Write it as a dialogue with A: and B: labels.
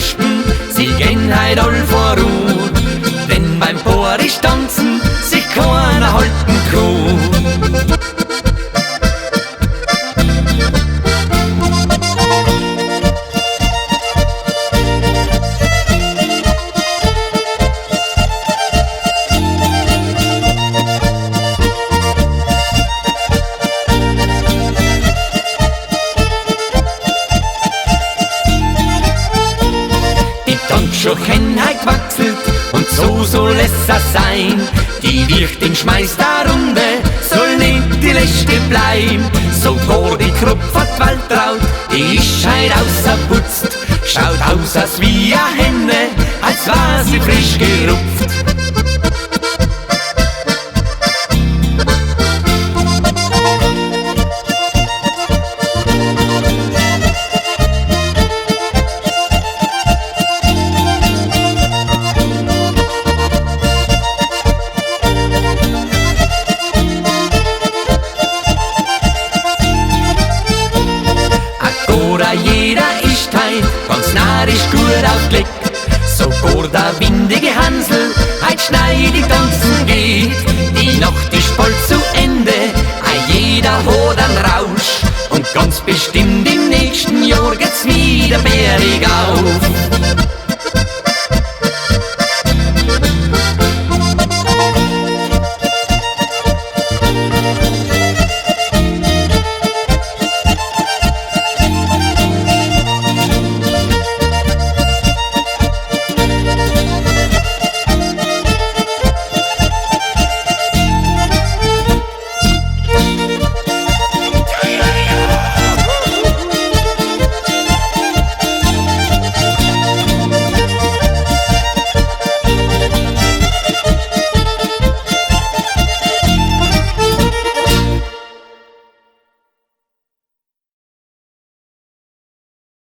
A: Burschen, sie gehen heut all vor Ruhe, denn beim Borisch tanzen sich keiner halten kann. Schon Kennheit wachselt und so soll es auch sein. Die Wichtin schmeißt da Runde, soll nicht die letzte bleiben. Sogar die Krupfert Waltraud, die ist heut außerputzt, schaut aus als wie a Henne, als war sie frisch gerupft. Jeder ist heut ganz narrisch gut auf Glück, sogar der windige Hansel heut schneidig tanzen geht. Die Nacht ist bald zu Ende, jeder hat einen Rausch, und ganz bestimmt im nächsten Jahr geht's wieder bergauf.